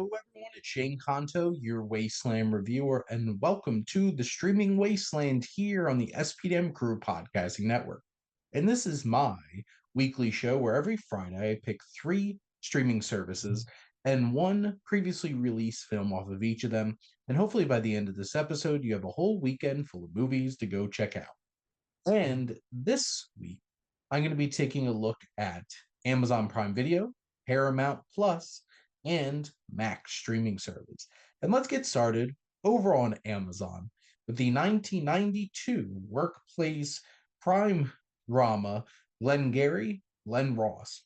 everyone, it's Shane Kanto, your Wasteland reviewer, and welcome to the streaming Wasteland here on the SPDM Crew Podcasting Network. And this is my weekly show where every Friday I pick three streaming services and one previously released film off of each of them. And hopefully by the end of this episode, you have a whole weekend full of movies to go check out. And this week, I'm going to be taking a look at Amazon Prime Video, Paramount Plus, and Max streaming service. And let's get started over on Amazon with the 1992 workplace crime drama Glengarry, Glen Ross.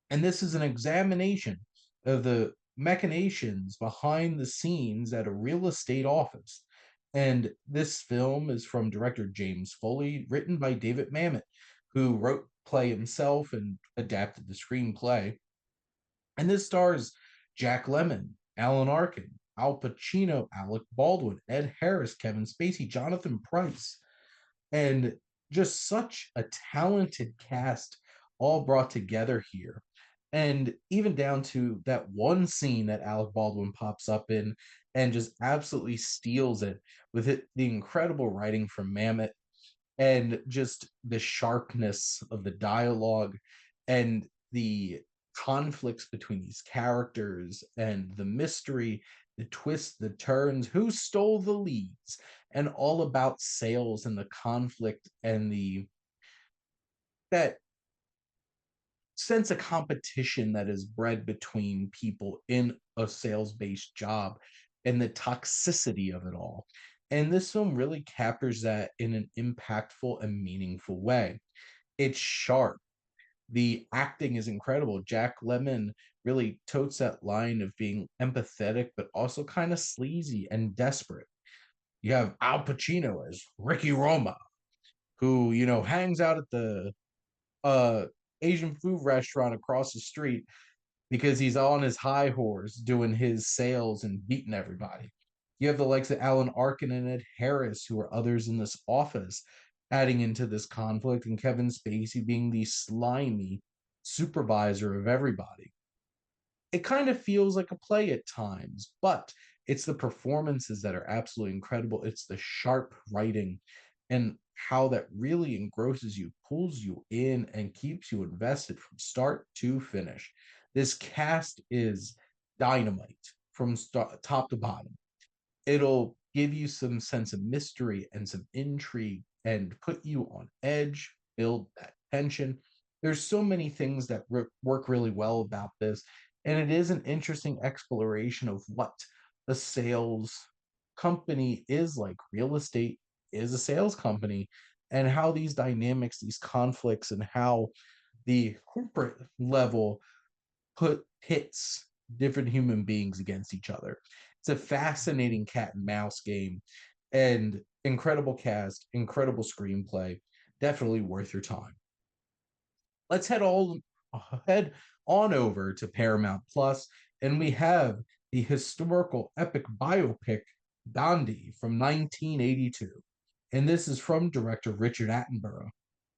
And this is an examination of the machinations behind the scenes at a real estate office. And this film is from director James Foley, written by David Mamet, who wrote play himself and adapted the screenplay. And this stars Jack Lemmon, Alan Arkin, Al Pacino, Alec Baldwin, Ed Harris, Kevin Spacey, Jonathan Pryce, and just such a talented cast all brought together here. And even down to that one scene that Alec Baldwin pops up in and just absolutely steals it with the incredible writing from Mamet and just the sharpness of the dialogue and the conflicts between these characters and the mystery, the twists, the turns, who stole the leads, and all about sales and the conflict and the that sense of competition that is bred between people in a sales-based job and the toxicity of it all. And this film really captures that in an impactful and meaningful way. It's sharp. The acting is incredible. Jack Lemmon really totes that line of being empathetic, but also kind of sleazy and desperate. You have Al Pacino as Ricky Roma, who, hangs out at the uh, Asian food restaurant across the street because he's on his high horse doing his sales and beating everybody. You have the likes of Alan Arkin and Ed Harris, who are others in this office, adding into this conflict, and Kevin Spacey being the slimy supervisor of everybody. It kind of feels like a play at times, but it's the performances that are absolutely incredible. It's the sharp writing and how that really engrosses you, pulls you in, and keeps you invested from start to finish. This cast is dynamite from top to bottom. It'll give you some sense of mystery and some intrigue and put you on edge, build that tension. There's so many things that work really well about this. And it is an interesting exploration of what a sales company is like. Real estate is a sales company, and how these dynamics, these conflicts, and how the corporate level pits different human beings against each other. It's a fascinating cat and mouse game, and incredible cast, incredible screenplay. Definitely worth your time. Let's head on over to Paramount Plus, and we have the historical epic biopic Gandhi from 1982. And this is from director Richard Attenborough,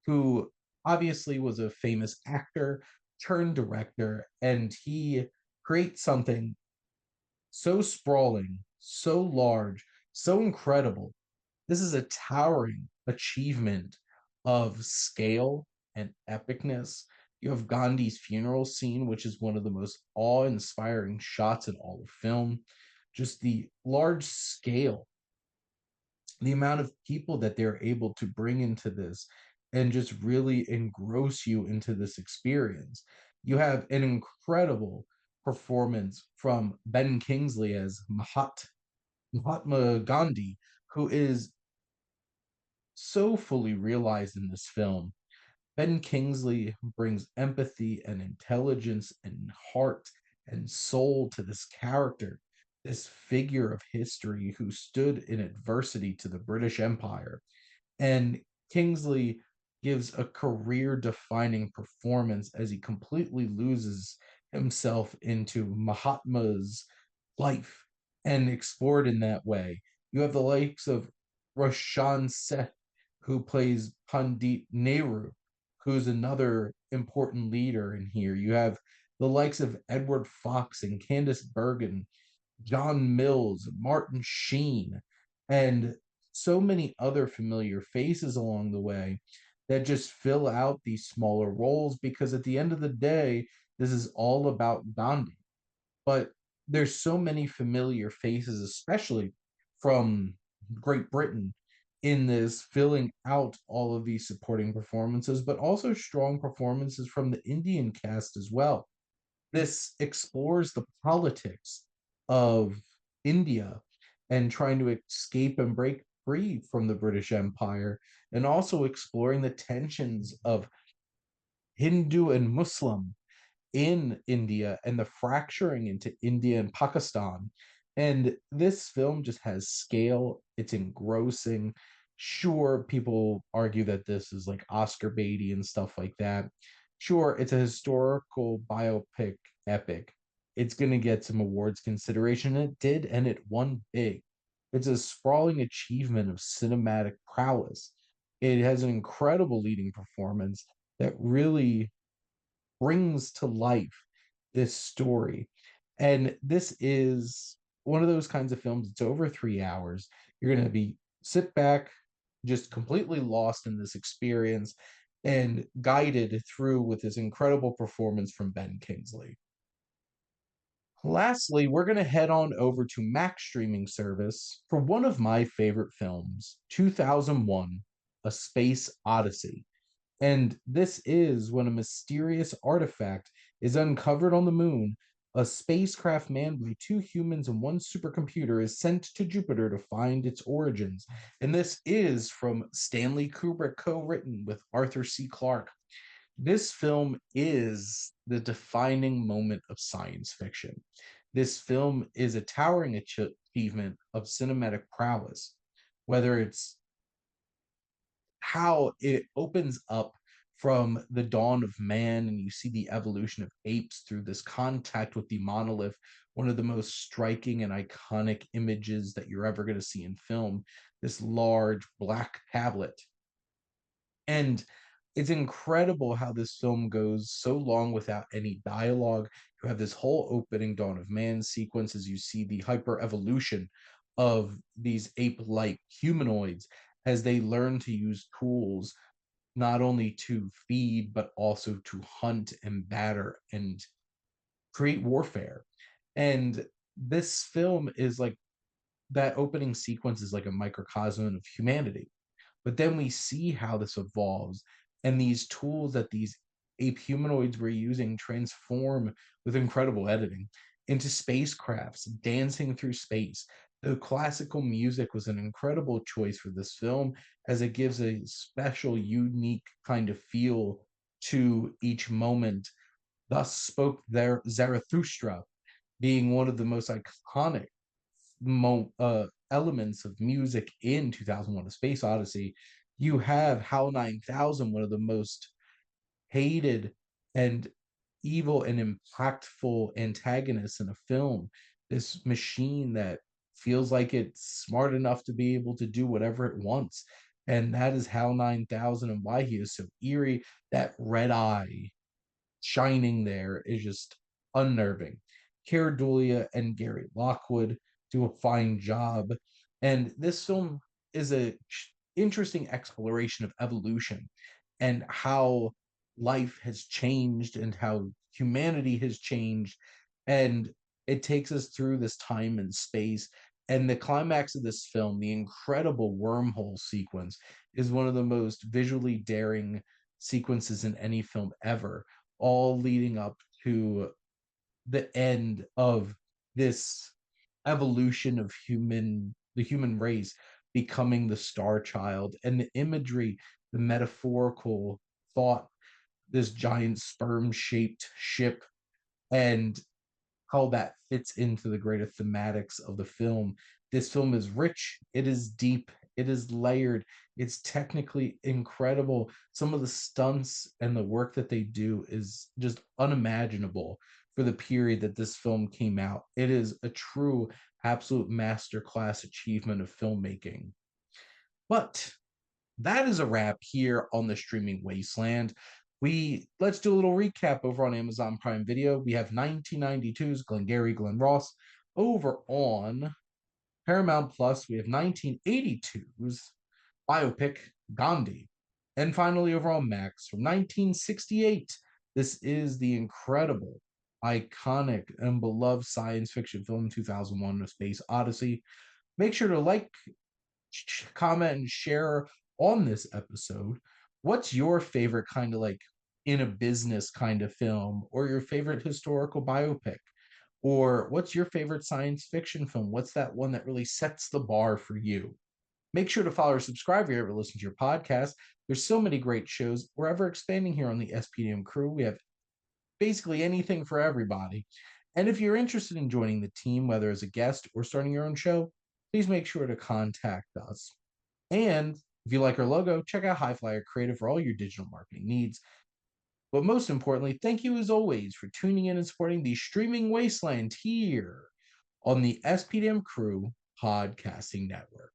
who obviously was a famous actor turned director, and he creates something so sprawling, so large, so incredible. This is a towering achievement of scale and epicness. You have Gandhi's funeral scene, which is one of the most awe inspiring shots in all of film. Just the large scale, the amount of people that they're able to bring into this and just really engross you into this experience. You have an incredible performance from Ben Kingsley as Mahatma Gandhi, who is so fully realized in this film. Ben Kingsley brings empathy and intelligence and heart and soul to this character, this figure of history who stood in adversity to the British Empire. And Kingsley gives a career defining performance as he completely loses himself into Mahatma's life and explored in that way. You have the likes of Roshan Seth, who plays Pandit Nehru, who's another important leader in here. You have the likes of Edward Fox and Candice Bergen, John Mills, Martin Sheen, and so many other familiar faces along the way that just fill out these smaller roles because at the end of the day, this is all about Gandhi. But there's so many familiar faces, especially from Great Britain, in this filling out all of these supporting performances, but also strong performances from the Indian cast as well. This explores the politics of India and trying to escape and break free from the British Empire, and also exploring the tensions of Hindu and Muslim in India and the fracturing into India and Pakistan. And this film just has scale, it's engrossing. Sure, people argue that this is like Oscar baity and stuff like that. Sure, it's a historical biopic epic. It's going to get some awards consideration, and it did, and it won big. It's a sprawling achievement of cinematic prowess. It has an incredible leading performance that really brings to life this story. And this is one of those kinds of films. It's over 3 hours. You're going to be sit back, just completely lost in this experience and guided through with this incredible performance from Ben Kingsley. Lastly, we're going to head on over to Max streaming service for one of my favorite films, 2001: A Space Odyssey. And this is when a mysterious artifact is uncovered on the moon. A spacecraft manned by two humans and one supercomputer is sent to Jupiter to find its origins. And this is from Stanley Kubrick, co written with Arthur C. Clarke. This film is the defining moment of science fiction. This film is a towering achievement of cinematic prowess, whether it's how it opens up from the dawn of man and you see the evolution of apes through this contact with the monolith, one of the most striking and iconic images that you're ever going to see in film, this large black tablet. And it's incredible how this film goes so long without any dialogue. You have this whole opening dawn of man sequence as you see the hyper evolution of these ape like humanoids as they learn to use tools not only to feed, but also to hunt and batter and create warfare. And this film is like that opening sequence is like a microcosm of humanity. But then we see how this evolves, and these tools that these ape humanoids were using transform with incredible editing into spacecrafts dancing through space. The classical music was an incredible choice for this film as it gives a special, unique kind of feel to each moment. Thus spoke there Zarathustra, being one of the most iconic elements of music in 2001: A Space Odyssey. You have HAL 9000, one of the most hated and evil and impactful antagonists in a film. This machine that feels like it's smart enough to be able to do whatever it wants. And that is HAL 9000 and why he is so eerie. That red eye shining there is just unnerving. Cara Dulia and Gary Lockwood do a fine job, and this film is a interesting exploration of evolution and how life has changed and how humanity has changed, and it takes us through this time and space. And the climax of this film, the incredible wormhole sequence, is one of the most visually daring sequences in any film ever, all leading up to the end of this evolution of the human race becoming the star child, and the imagery, the metaphorical thought, this giant sperm shaped ship, and how that fits into the greater thematics of the film. This film is rich, it is deep, it is layered, it's technically incredible. Some of the stunts and the work that they do is just unimaginable for the period that this film came out. It is a true, absolute masterclass achievement of filmmaking. But that is a wrap here on the streaming wasteland. Let's do a little recap over on Amazon Prime Video. We have 1992's Glengarry, Glen Ross. Over on Paramount Plus, we have 1982's biopic Gandhi. And finally, over on Max from 1968, this is the incredible, iconic, and beloved science fiction film 2001: A Space Odyssey. Make sure to like, comment, and share on this episode. What's your favorite kind of like in a business kind of film, or your favorite historical biopic? Or what's your favorite science fiction film? What's that one that really sets the bar for you? Make sure to follow or subscribe if you ever listen to your podcast. There's so many great shows. We're ever expanding here on the SPDM crew. We have basically anything for everybody. And if you're interested in joining the team, whether as a guest or starting your own show, please make sure to contact us. And if you like our logo, check out Highflyer Creative for all your digital marketing needs. But most importantly, thank you as always for tuning in and supporting the streaming wasteland here on the SPDM Crew Podcasting Network.